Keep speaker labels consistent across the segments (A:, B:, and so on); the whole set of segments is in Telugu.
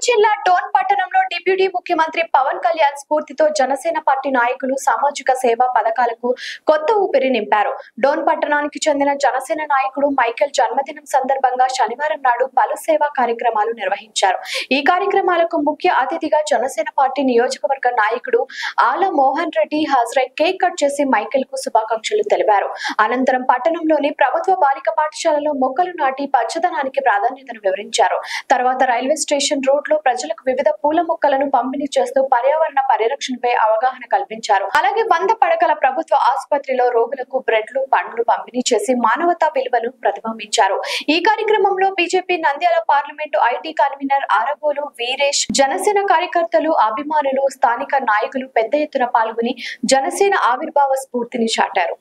A: జిల్లా డోన్ పట్టణంలో డిప్యూటీ ముఖ్యమంత్రి పవన్ కళ్యాణ్ స్ఫూర్తితో జనసేన పార్టీ నాయకులు సామాజిక సేవా పథకాలకు కొత్త ఊపిరి నింపారు. డోన్ పట్టణానికి చెందిన జనసేన నాయకుడు మైకేల్ జన్మదినం సందర్భంగా శనివారం నాడు పలు సేవా కార్యక్రమాలు నిర్వహించారు. ఈ కార్యక్రమాలకు ముఖ్య అతిథిగా జనసేన పార్టీ నియోజకవర్గ నాయకుడు ఆల మోహన్ రెడ్డి హాజరై కేక్ కట్ చేసి మైకేల్ కు శుభాకాంక్షలు తెలిపారు. అనంతరం పట్టణంలోని ప్రభుత్వ బాలిక పాఠశాలలో మొక్కలు నాటి పచ్చదనానికి ప్రాధాన్యతను వివరించారు. తర్వాత రైల్వే స్టేషన్ రోడ్ లో ప్రజలకు వివిధ పూల మొక్కలను పంపిణీ చేస్తూ పర్యావరణ పరిరక్షణపై అవగాహన కల్పించారు. అలాగే 100 పడకల ప్రభుత్వ ఆసుపత్రిలో రోగులకు బ్రెడ్లు, పండ్లు పంపిణీ చేసి మానవతా విలువను ప్రతిబింబించారు. ఈ కార్యక్రమంలో BJP Nandyal parliament IT convener Arabolu Veeresh, Janasena కార్యకర్తలు, అభిమానులు, స్థానిక నాయకులు పెద్ద ఎత్తున పాల్గొని జనసేన ఆవిర్భావ స్ఫూర్తిని చాటారు.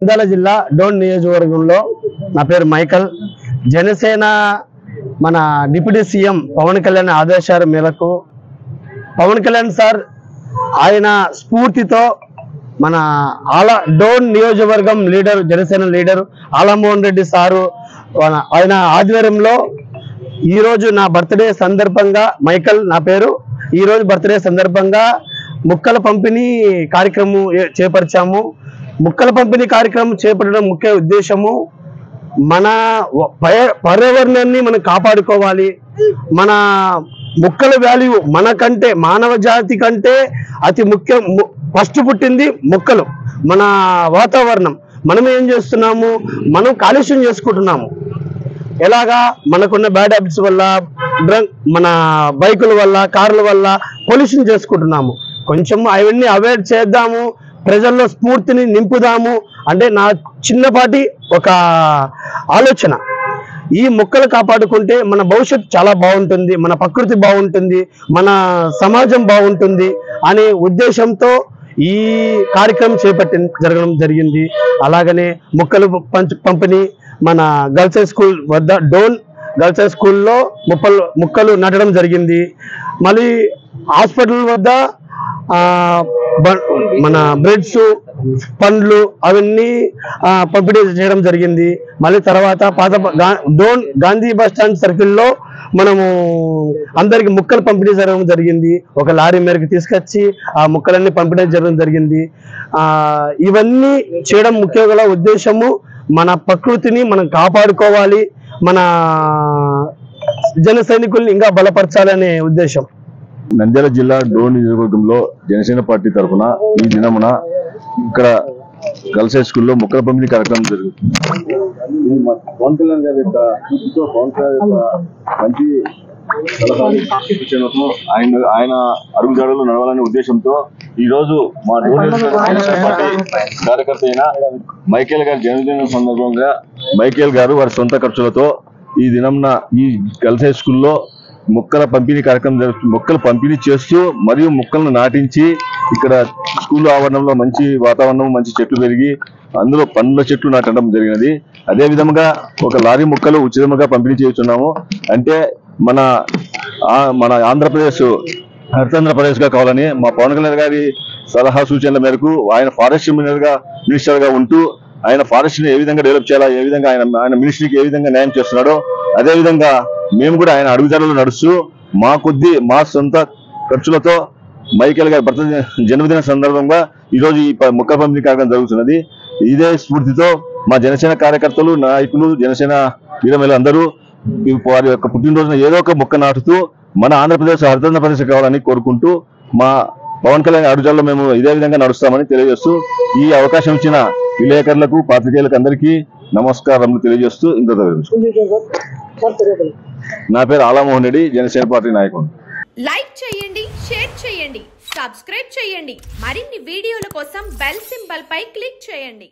B: నంద్యాల జిల్లా డోన్ నియోజకవర్గంలో నా పేరు మైకల్. జనసేన మన డిప్యూటీ సీఎం పవన్ కళ్యాణ్ ఆదేశాల మేరకు పవన్ కళ్యాణ్ సార్ ఆయన స్ఫూర్తితో మన డోన్ నియోజకవర్గం leader, Janasena leader Alamohan Reddy sir ఆయన ఆధ్వర్యంలో ఈరోజు నా బర్త్డే సందర్భంగా, మైకల్ నా పేరు, ఈరోజు బర్త్డే సందర్భంగా మొక్కల పంపిణీ కార్యక్రమం చేపరిచాము. మొక్కల పంపిణీ కార్యక్రమం చేపట్టడం ముఖ్య ఉద్దేశము మన పర్యావరణాన్ని మనం కాపాడుకోవాలి. మన మొక్కల వాల్యూ మనకంటే, మానవ జాతి కంటే అతి ముఖ్యం. ఫస్ట్ పుట్టింది మొక్కలు, మన వాతావరణం. మనం ఏం చేస్తున్నాము, మనం కాలుష్యం చేసుకుంటున్నాము. ఎలాగా, మనకున్న బ్యాడ్ హ్యాబిట్స్ వల్ల, మన బైకుల వల్ల, కార్ల వల్ల పొల్యూషన్ చేసుకుంటున్నాము. కొంచెం అవన్నీ అవాయిడ్ చేద్దాము, ప్రజల్లో స్ఫూర్తిని నింపుదాము అంటే నా చిన్నపాటి ఒక ఆలోచన. ఈ మొక్కలు కాపాడుకుంటే మన భవిష్యత్తు చాలా బాగుంటుంది, మన ప్రకృతి బాగుంటుంది, మన సమాజం బాగుంటుంది అనే ఉద్దేశంతో ఈ కార్యక్రమం జరగడం జరిగింది. అలాగనే మొక్కలు పంపిణీ మన గర్ల్స్ హై స్కూల్ వద్ద, డోన్ గర్ల్స్ హై స్కూల్లో మొక్కలు నాటడం జరిగింది. మళ్ళీ హాస్పిటల్ వద్ద మన బ్రెడ్స్, పండ్లు అవన్నీ పంపిణీ చేయడం జరిగింది. మళ్ళీ తర్వాత డోన్ గాంధీ బస్ స్టాండ్ సర్కిల్లో మనము అందరికి మొక్కలు పంపిణీ చేయడం జరిగింది. ఒక లారీ మేరకు తీసుకొచ్చి ఆ మొక్కలన్నీ పంపిణీ చేయడం జరిగింది. ఇవన్నీ చేయడం ముఖ్య ఉద్దేశము మన ప్రకృతిని మనం కాపాడుకోవాలి, మన జన సైనికుల్ని ఇంకా బలపరచాలనే ఉద్దేశం.
C: నంద్యాల జిల్లా డోన్ నియోజకవర్గంలో జనసేన పార్టీ తరఫున ఈ దినమున ఇక్కడ గర్ల్స్ హై స్కూల్లో మొక్కల పంపిణీ కార్యక్రమం జరుగుతుంది. పవన్ కళ్యాణ్ గారి యొక్క స్ఫూర్తితో, పవన్ కళ్యాణ్ యొక్క మంచి సలహాలు ఆయన అడుగుజాడలు నడవాలనే ఉద్దేశంతో ఈ రోజు మా డోన్ జనసేన పార్టీ కార్యకర్త అయిన మైకేల్ గారి జన్మదినం సందర్భంగా మైకేల్ గారు వారి సొంత ఖర్చులతో ఈ దినంన ఈ గర్ల్స్ హై స్కూల్లో మొక్కల పంపిణీ కార్యక్రమం జరుగుతుంది. మొక్కలు పంపిణీ చేస్తూ మరియు మొక్కలను నాటించి ఇక్కడ స్కూల్ ఆవరణంలో మంచి వాతావరణం, మంచి చెట్లు పెరిగి అందులో పండ్ల చెట్లు నాటడం జరిగినది. అదే విధంగా ఒక లారీ మొక్కలు ఉచితంగా పంపిణీ చేస్తున్నాము. అంటే మన ఆంధ్రప్రదేశ్ హరితాంధ్రప్రదేశ్ గా కావాలని మా పవన్ కళ్యాణ్ గారి సలహా సూచనల మేరకు ఆయన ఫారెస్ట్ మినిస్టర్ గా ఉంటూ ఆయన ఫారెస్ట్ ని ఏ విధంగా డెవలప్ చేయాలా, ఏ విధంగా ఆయన మినిస్ట్రీకి ఏ విధంగా న్యాయం చేస్తున్నాడో అదే విధంగా మేము కూడా ఆయన అడుగుజాడలు నడుస్తూ మా సొంత ఖర్చులతో మైకేల్ గారి జన్మదిన సందర్భంగా ఈరోజు ఈ మొక్కల పంపిణీ కార్యక్రమం జరుగుతున్నది. ఇదే స్ఫూర్తితో మా జనసేన కార్యకర్తలు, నాయకులు, జనసేన వీరమహిళలు అందరూ వారి యొక్క పుట్టినరోజున ఏదో ఒక మొక్క నాటుతూ మన ఆంధ్రప్రదేశ్ హరితాంధ్రప్రదేశ్ కావాలని కోరుకుంటూ మా పవన్ కళ్యాణ్ అడుగుజాడలో మేము ఇదే విధంగా నడుస్తామని తెలియజేస్తూ ఈ అవకాశం ఇచ్చిన విలేకరులకు పాత్రికేయులకు అందరికీ నమస్కారం తెలియజేస్తూ ఇంత నా పేరు ఆలామోహన్ రెడ్డి, జనసేన పార్టీ నాయకుడు.
D: లైక్ చేయండి, షేర్ చేయండి, సబ్స్క్రైబ్ చేయండి. మరిన్ని వీడియోల కోసం బెల్ సింబల్ పై క్లిక్ చేయండి.